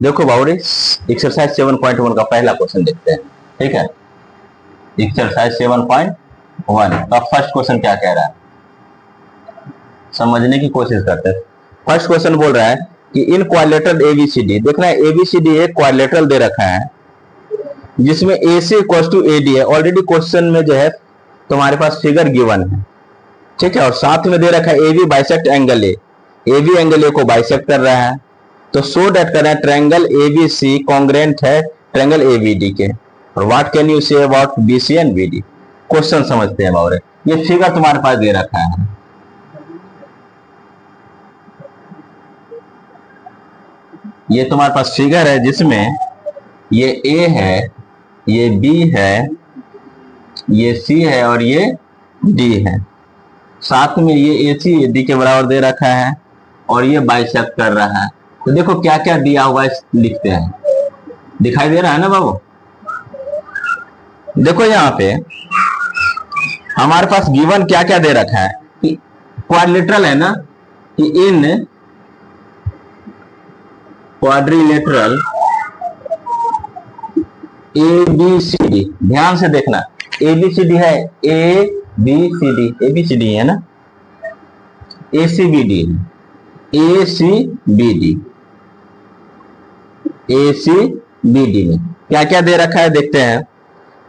देखो बाबूरे, एक्सरसाइज 7.1 का पहला क्वेश्चन देखते हैं। ठीक है, एक्सरसाइज 7.1 का फर्स्ट क्वेश्चन क्या कह रहा है, समझने की कोशिश करते हैं। फर्स्ट क्वेश्चन बोल रहा है कि इन क्वाड्रिलेटरल एबीसीडी, देखना है एबीसीडी एक क्वाड्रिलेटरल दे रखा है जिसमें AC इक्वल टू AD है। ऑलरेडी क्वेश्चन में जो है तुम्हारे पास फिगर गिवन है, ठीक है, और साथ में दे रखा है AB bisect angle A, AB angle A को बाइसेक्ट कर रहा है। तो सो डेट कर रहे हैं ट्रायंगल ABC कॉन्ग्रेंट है ट्रायंगल ABD के। और what can you say about BC and BD। Question समझते हैं बाबूरे, ये फिगर तुम्हारे पास दे रखा है, ये तुम्हारे पास फिगर है जिसमें ये A है, ये B है, ये C है और ये D है। साथ में ये AC AD के बराबर दे रखा है और ये बाइसेक्ट कर रहा है। तो देखो क्या क्या दिया हुआ है, लिखते हैं। दिखाई दे रहा है ना बाबू। देखो यहाँ पे हमारे पास गिवन क्या क्या दे रखा है कि क्वाड्रिलेटरल है ना, कि इन क्वाड्रिलेटरल ABCD, ध्यान से देखना, ABCD है, ABCD है ना, ACBD में क्या क्या दे रखा है देखते हैं।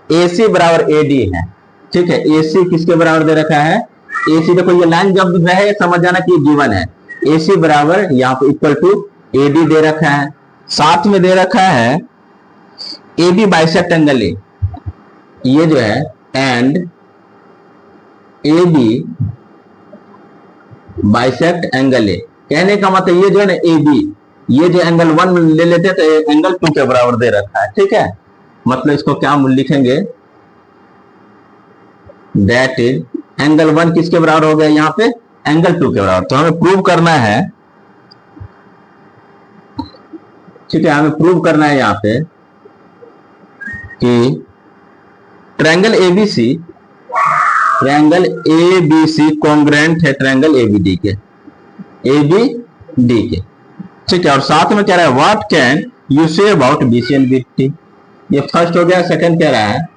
AC बराबर AD है, ठीक है, AC किसके बराबर दे रखा है, AC, देखो ये लाइन जब रहे समझ जाना कि गिवन है। AC बराबर यहाँ पे इक्वल टू AD दे रखा है, साथ में दे रखा है AB बाइसेक्ट एंगल ए, ये जो है, एंड AB बाइसेक्ट एंगल ए। कहने का मतलब ये जो है ना AB, ये जो एंगल 1 ले लेते तो एंगल 2 के बराबर दे रखा है, ठीक है। मतलब इसको क्या लिखेंगे, दैट इज एंगल 1 किसके बराबर हो गया यहाँ पे, एंगल 2 के बराबर। तो हमें प्रूव करना है, ठीक है, हमें प्रूव करना है यहाँ पे कि ट्रायंगल ABC कॉन्ग्रेंट है ट्रायंगल ABD के, ठीक है। और साथ में कह रहा है what can you say about BC and BD। ये फर्स्ट हो गया। सेकंड कह रहा है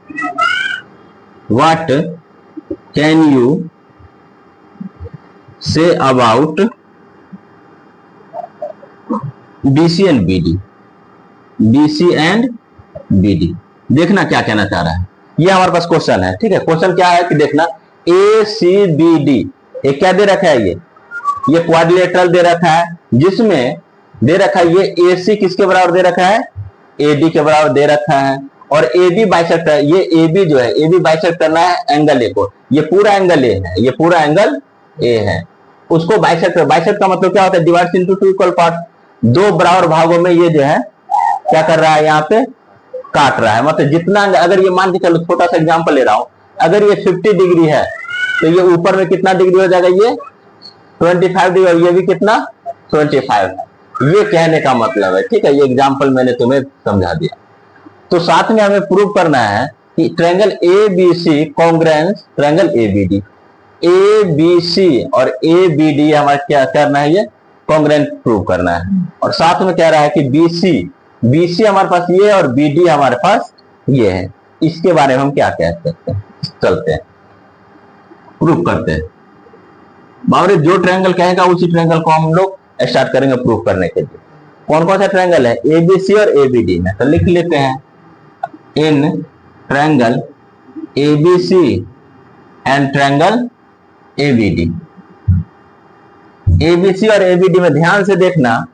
what can you say about BC and BD। देखना क्या कहना चाह रहा है, ये हमारे पास क्वेश्चन है, ठीक है। क्वेश्चन क्या है कि देखना ACBD, ये क्या दे रखा है, ये क्वाड्रिलेटरल दे रखा है जिसमें दे रखा है ये AC किसके बराबर दे रखा है, AD के बराबर दे रखा है। और AB बाइसेक्ट है, ये AB जो है, AB बाइसेक्ट करना है एंगल A को, ये पूरा एंगल A है, ये पूरा एंगल A है, उसको बाइसेक्ट। बाइसेक्ट का मतलब क्या होता है, डिवाइड इनटू 2 इक्वल पार्ट, 2 बराबर भागों में ये जो है क्या कर रहा है, यहाँ पे काट रहा है। मतलब जितना, अगर ये मान के चलो, छोटा सा एग्जांपल ले रहा हूं, अगर ये 50 डिग्री है तो ये ऊपर में कितना डिग्री हो जाएगा, ये 25 डिग्री, और ये भी कितना 25 है। ये कहने का मतलब है, ठीक है। ये एग्जांपल मैंने तुम्हें समझा दिया। तो साथ में हमें प्रूव करना है कि triangle ABC congruence triangle ABD, ABC और ABD हमारा क्या करना है, ये कॉन्ग्रेंट प्रूव करना है। और साथ में कह रहा है कि BC हमारे पास ये है और BD हमारे पास ये है। इसके बारे में हम क्या कह सकते हैं, चलते हैं प्रूव करते हैं। बाबरे जो ट्रायंगल कहेगा उसी ट्रायंगल को हम लोग स्टार्ट करेंगे प्रूव करने के लिए। कौन कौन सा ट्रायंगल है, ABC और ABD में, तो लिख लेते हैं in triangle ABC and triangle ABD। ABC और ABD में ध्यान से देखना,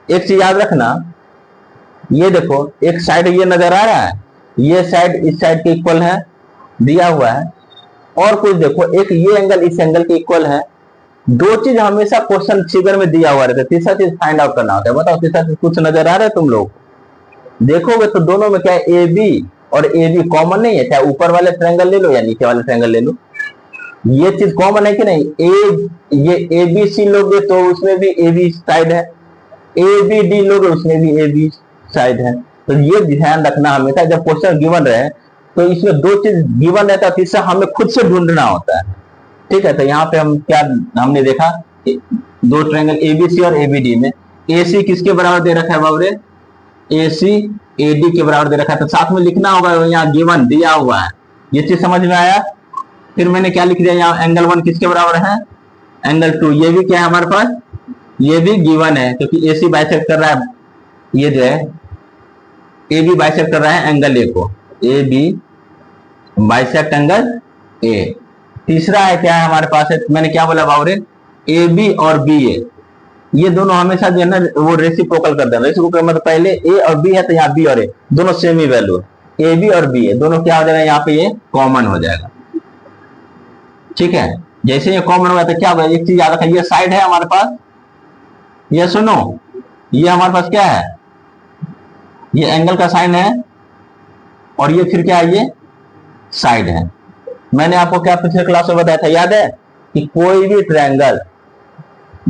एक चीज याद रखना, ये देखो एक साइड ये नजर आ रहा है, ये साइड इस साइड के इक्वल है दिया हुआ है, और कुछ देखो एक ये एंगल इस एंगल के इक्वल है। दो चीज हमेशा क्वेश्चन फिगर में दिया हुआ रहता है, तीसरा चीज फाइंड आउट करना होता है। बताओ तीसरा चीज कुछ नजर आ रहा है तुम लोग, देखोगे तो दोनों में क्या है, AB और AB कॉमन नहीं है, चाहे ऊपर वाले ट्रायंगल ले लो या नीचे वाले ट्रायंगल ले लो, ये चीज कॉमन है कि नहीं। ये ABC लोगे तो उसमें भी AB साइड है, ABD लोगे उसमें भी AB साइड है। तो ये ध्यान रखना हमेशा जब क्वेश्चन गिवन रहे तो इसमें दो चीज गिवन रहता है, तीसरा हमें खुद से ढूंढना होता है, ठीक है। तो यहाँ पे हम क्या हमने देखा, दो ट्रायंगल ABC और ABD में AC किसके बराबर दे रखा है बाबरे, ए सी ए डी के बराबर दे रखा है, तो साथ में लिखना होगा, यहाँ गिवन दिया हुआ है, ये चीज समझ में आया। फिर मैंने क्या लिख दिया यहाँ, एंगल 1 किसके बराबर है, एंगल 2, ये भी क्या है हमारे पास, ये भी गिवन है, क्योंकि ए सी बाइसेक्ट कर रहा है, ये जो है ए बी बाइसेक्ट कर रहा है एंगल ए को, A B bisect angle A. तीसरा है क्या है हमारे पास है, मैंने क्या बोला बाबरे, ए बी और बी ए, ये दोनों हमेशा जो है ना वो रेसिप्रोकल कर देना, रेसिप्रोकल मतलब पहले ए और बी है तो यहाँ बी और ए दोनों सेम ही वैल्यू है, ए बी और बी ए दोनों क्या हो जाएगा, यहाँ पे ये कॉमन हो जाएगा, ठीक है। जैसे ये कॉमन होगा तो क्या होगा, एक चीज याद रखा, ये साइड है हमारे पास, ये सुनो, ये हमारे पास क्या है, ये एंगल का साइन है, और ये फिर क्या है, ये साइड है। मैंने आपको क्या पिछले क्लास में बताया था, याद है कि कोई भी ट्रायंगल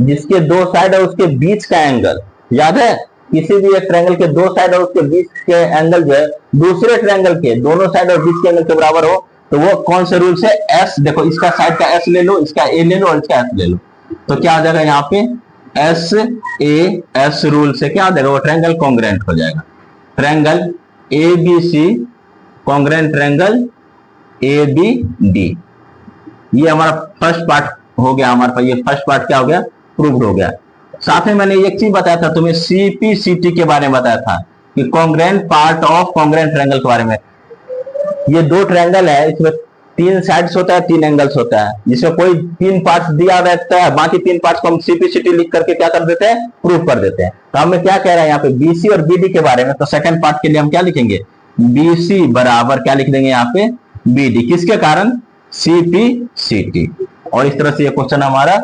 जिसके दो साइड है उसके बीच का एंगल, याद है, किसी भी एक ट्रायंगल के दो साइड और उसके बीच के एंगल जो है दूसरे ट्रायंगल के दोनों साइड और बीच के एंगल के बराबर हो, तो वो कौन से रूल से, एस, देखो इसका साइड का एस ले लो, इसका ए ले लो और इसका एस ले लो, तो क्या आ जाएगा यहाँ पे एस ए एस रूल से क्या आ जाएगा, वो ट्रायंगल कॉन्ग्रेंट हो जाएगा। Triangle A B C congruent triangle A B D, ये हमारा फर्स्ट पार्ट हो गया, हमारे पास ये फर्स्ट पार्ट क्या हो गया, प्रूव्ड हो गया। साथ में मैंने एक चीज बताया था तुम्हें, सीपीसीटी के बारे में बताया था कि congruent part of congruent triangle के बारे में। ये दो ट्रायंगल है, इसमें 3 साइड्स होता है, 3 एंगल्स होता है, जिसमें कोई 3 पार्ट्स दिया रहता है, बाकी 3 पार्ट्स को हम सीपीसीटी लिख करके क्या कर देते हैं, प्रूव कर देते हैं। तो हमें क्या कह रहा है यहाँ पे बीसी और बीडी के बारे में, तो सेकंड पार्ट के लिए हम क्या लिखेंगे, बीसी बराबर क्या लिख देंगे यहाँ पे बीडी, किसके कारण, सीपीसीटी। और इस तरह से ये क्वेश्चन हमारा